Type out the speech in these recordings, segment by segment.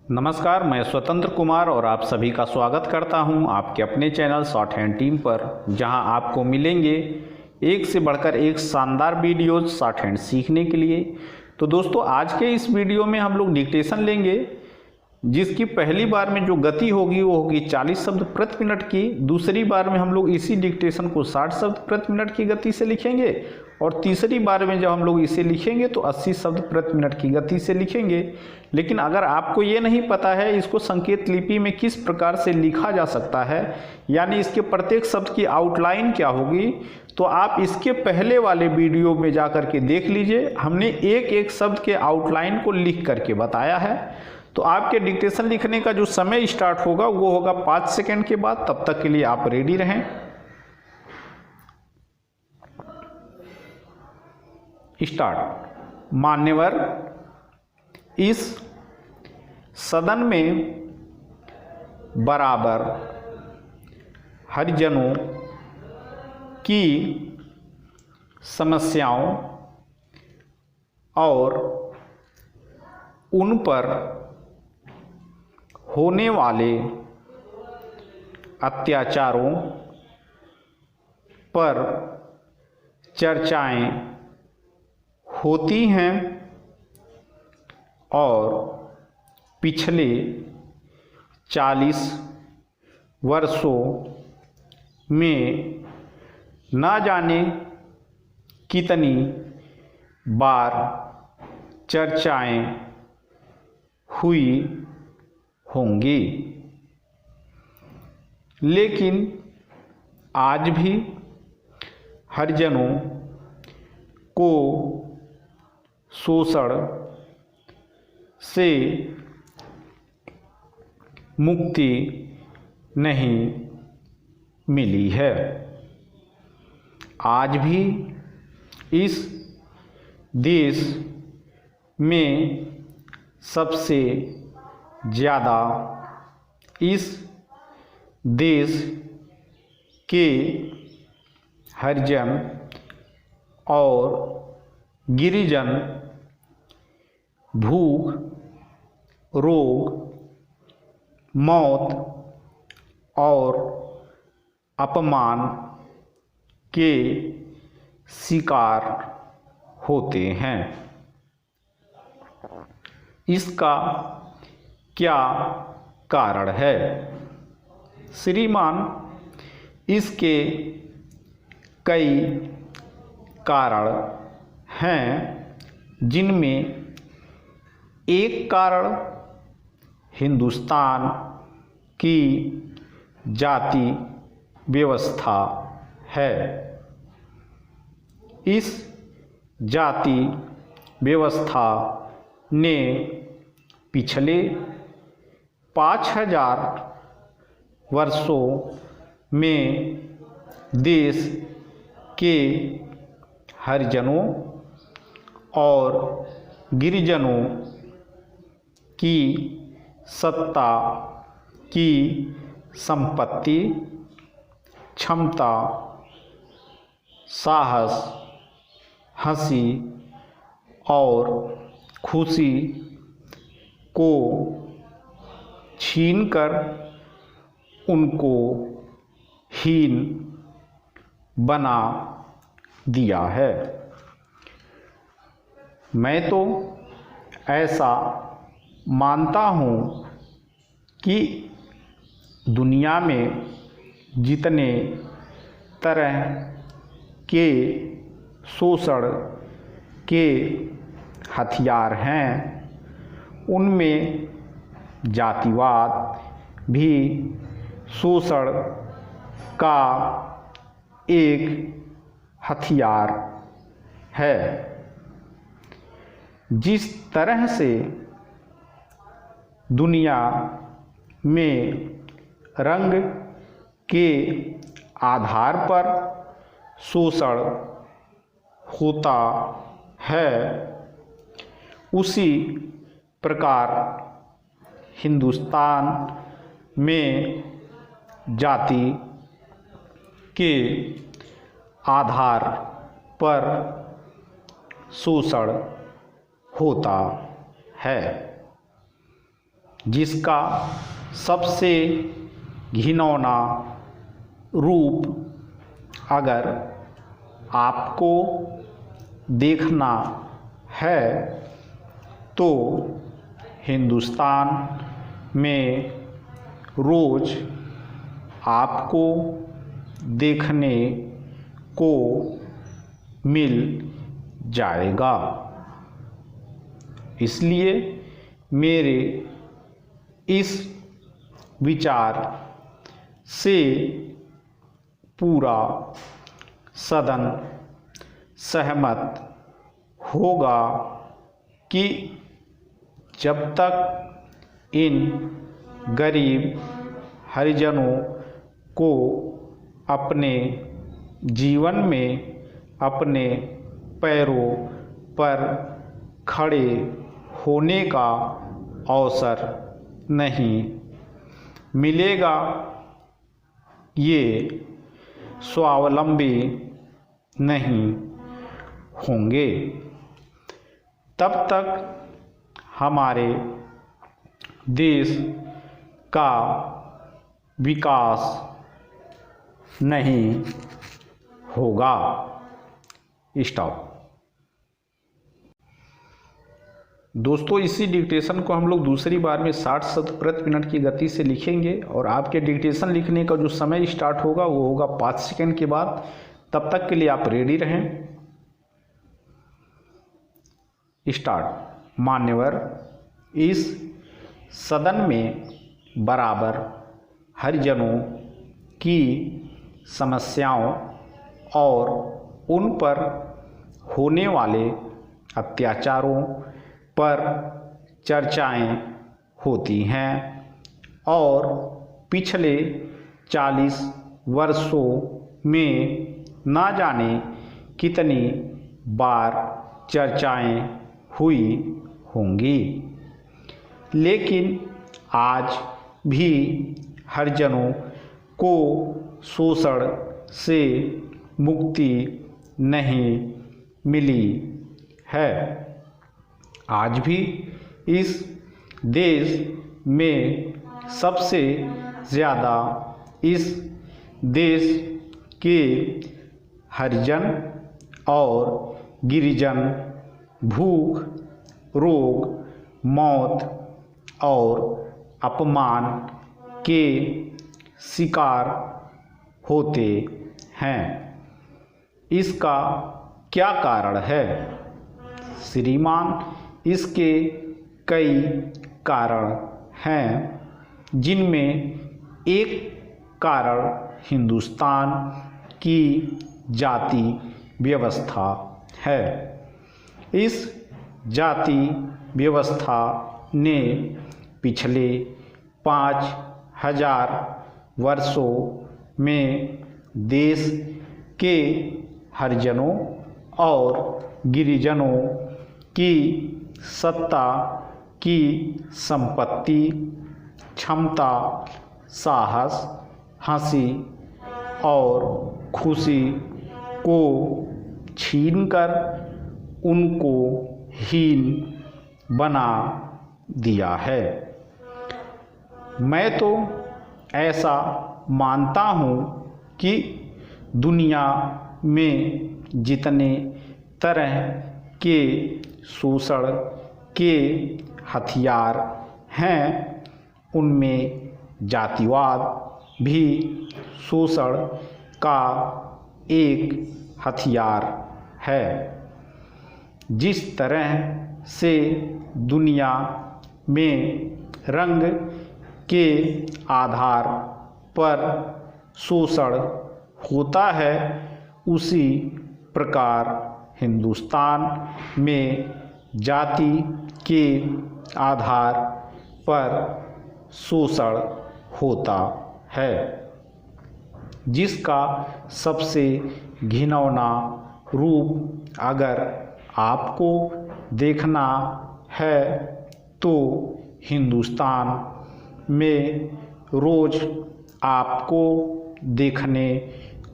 नमस्कार, मैं स्वतंत्र कुमार और आप सभी का स्वागत करता हूं आपके अपने चैनल शॉर्ट हैंड टीम पर, जहां आपको मिलेंगे एक से बढ़कर एक शानदार वीडियोज शॉर्ट हैंड सीखने के लिए। तो दोस्तों, आज के इस वीडियो में हम लोग डिक्टेशन लेंगे, जिसकी पहली बार में जो गति होगी वो होगी 40 शब्द प्रति मिनट की। दूसरी बार में हम लोग इसी डिक्टेशन को 60 शब्द प्रति मिनट की गति से लिखेंगे और तीसरी बार में जब हम लोग इसे लिखेंगे तो 80 शब्द प्रति मिनट की गति से लिखेंगे। लेकिन अगर आपको ये नहीं पता है इसको संकेत लिपि में किस प्रकार से लिखा जा सकता है, यानी इसके प्रत्येक शब्द की आउटलाइन क्या होगी, तो आप इसके पहले वाले वीडियो में जा कर के देख लीजिए। हमने एक एक शब्द के आउटलाइन को लिख करके बताया है। तो आपके डिक्टेशन लिखने का जो समय स्टार्ट होगा वो होगा 5 सेकंड के बाद। तब तक के लिए आप रेडी रहें। स्टार्ट। मान्यवर, इस सदन में बराबर हरिजनों की समस्याओं और उन पर होने वाले अत्याचारों पर चर्चाएं होती हैं और पिछले 40 वर्षों में ना जाने कितनी बार चर्चाएं हुई होंगी, लेकिन आज भी हरिजनों को शोषण से मुक्ति नहीं मिली है। आज भी इस देश में सबसे ज़्यादा इस देश के हरिजन और गिरिजन भूख, रोग, मौत और अपमान के शिकार होते हैं। इसका क्या कारण है? श्रीमान, इसके कई कारण हैं, जिनमें एक कारण हिंदुस्तान की जाति व्यवस्था है। इस जाति व्यवस्था ने पिछले 5000 वर्षों में देश के हरिजनों और गिरिजनों की सत्ता की संपत्ति, क्षमता, साहस, हंसी और खुशी को छीनकर उनको हीन बना दिया है। मैं तो ऐसा मानता हूँ कि दुनिया में जितने तरह के शोषण के हथियार हैं, उनमें जातिवाद भी शोषण का एक हथियार है। जिस तरह से दुनिया में रंग के आधार पर शोषण होता है, उसी प्रकार हिंदुस्तान में जाति के आधार पर शोषण होता है। जिसका सबसे घिनौना रूप अगर आपको देखना है तो हिंदुस्तान में रोज़ आपको देखने को मिल जाएगा। इसलिए मेरे इस विचार से पूरा सदन सहमत होगा कि जब तक इन गरीब हरिजनों को अपने जीवन में अपने पैरों पर खड़े होने का अवसर नहीं मिलेगा, ये स्वावलंबी नहीं होंगे, तब तक हमारे देश का विकास नहीं होगा। स्टॉप। दोस्तों, इसी डिक्टेशन को हम लोग दूसरी बार में 60 शब्द प्रति मिनट की गति से लिखेंगे और आपके डिक्टेशन लिखने का जो समय स्टार्ट होगा वो होगा 5 सेकंड के बाद। तब तक के लिए आप रेडी रहें। स्टार्ट। मान्यवर, इस सदन में बराबर हरिजनों की समस्याओं और उन पर होने वाले अत्याचारों पर चर्चाएं होती हैं और पिछले 40 वर्षों में ना जाने कितनी बार चर्चाएं हुई होंगी, लेकिन आज भी हरिजनों को शोषण से मुक्ति नहीं मिली है। आज भी इस देश में सबसे ज़्यादा इस देश के हरिजन और गिरिजन भूख, रोग, मौत और अपमान के शिकार होते हैं। इसका क्या कारण है श्रीमान? इसके कई कारण हैं, जिनमें एक कारण हिंदुस्तान की जाति व्यवस्था है। इस जाति व्यवस्था ने पिछले 5000 वर्षों में देश के हरिजनों और गिरिजनों की सत्ता की संपत्ति, क्षमता, साहस, हंसी और खुशी को छीनकर उनको हीन बना दिया है। मैं तो ऐसा मानता हूँ कि दुनिया में जितने तरह के शोषण के हथियार हैं, उनमें जातिवाद भी शोषण का एक हथियार है। जिस तरह से दुनिया में रंग के आधार पर शोषण होता है, उसी प्रकार हिंदुस्तान में जाति के आधार पर शोषण होता है, जिसका सबसे घिनौना रूप अगर आपको देखना है तो हिंदुस्तान में रोज़ आपको देखने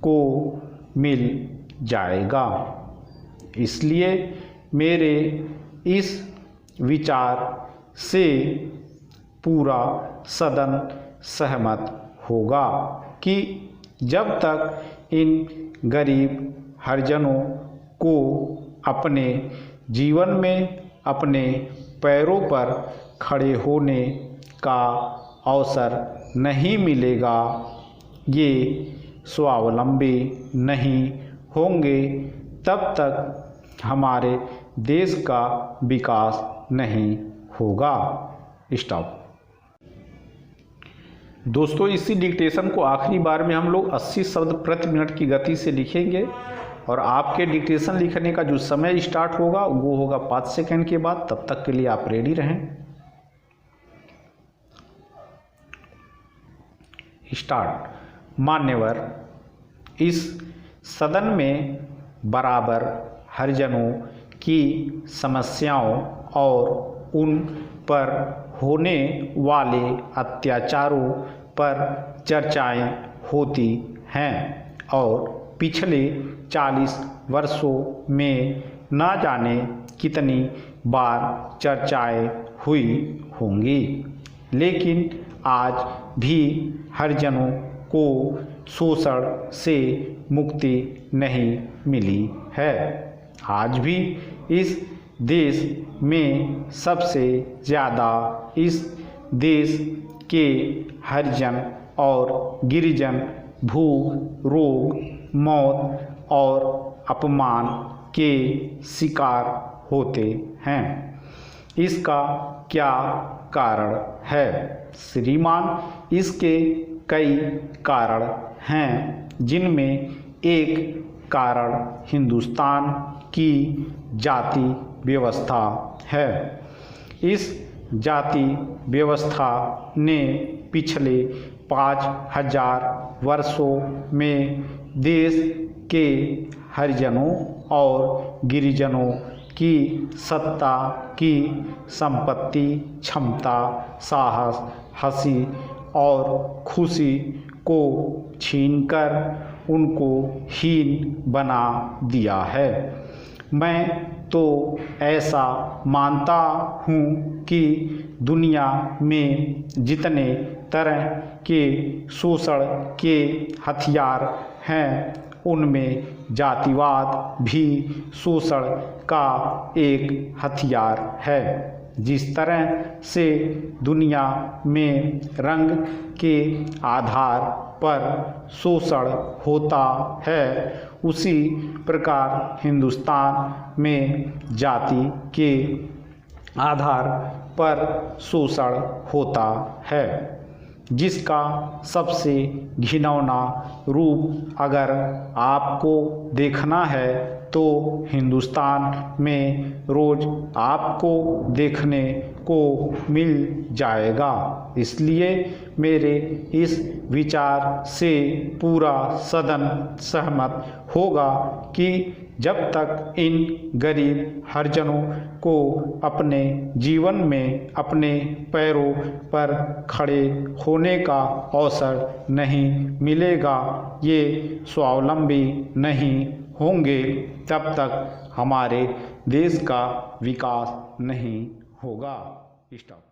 को मिल जाएगा। इसलिए मेरे इस विचार से पूरा सदन सहमत होगा कि जब तक इन गरीब हरिजनों को अपने जीवन में अपने पैरों पर खड़े होने का अवसर नहीं मिलेगा, ये स्वावलंबी नहीं होंगे, तब तक हमारे देश का विकास नहीं होगा। स्टॉप। दोस्तों, इसी डिक्टेशन को आखिरी बार में हम लोग 80 शब्द प्रति मिनट की गति से लिखेंगे और आपके डिक्टेशन लिखने का जो समय स्टार्ट होगा वो होगा 5 सेकंड के बाद। तब तक के लिए आप रेडी रहें। स्टार्ट। मान्यवर, इस सदन में बराबर हरिजनों की समस्याओं और उन पर होने वाले अत्याचारों पर चर्चाएं होती हैं और पिछले 40 वर्षों में न जाने कितनी बार चर्चाएं हुई होंगी, लेकिन आज भी हरिजनों को शोषण से मुक्ति नहीं मिली है। आज भी इस देश में सबसे ज़्यादा इस देश के हरिजन और गिरिजन भूख, रोग, मौत और अपमान के शिकार होते हैं। इसका क्या कारण है श्रीमान? इसके कई कारण हैं, जिनमें एक कारण हिंदुस्तान की जाति व्यवस्था है। इस जाति व्यवस्था ने पिछले 5000 वर्षों में देश के हरिजनों और गिरिजनों की सत्ता की संपत्ति, क्षमता, साहस, हंसी और खुशी को छीनकर उनको हीन बना दिया है। मैं तो ऐसा मानता हूँ कि दुनिया में जितने तरह के शोषण के हथियार हैं, उनमें जातिवाद भी शोषण का एक हथियार है। जिस तरह से दुनिया में रंग के आधार पर शोषण होता है, उसी प्रकार हिंदुस्तान में जाति के आधार पर शोषण होता है, जिसका सबसे घिनौना रूप अगर आपको देखना है तो हिंदुस्तान में रोज आपको देखने को मिल जाएगा। इसलिए मेरे इस विचार से पूरा सदन सहमत होगा कि जब तक इन गरीब हरिजनों को अपने जीवन में अपने पैरों पर खड़े होने का अवसर नहीं मिलेगा, ये स्वावलंबी नहीं होंगे, तब तक हमारे देश का विकास नहीं होगा। स्टॉप।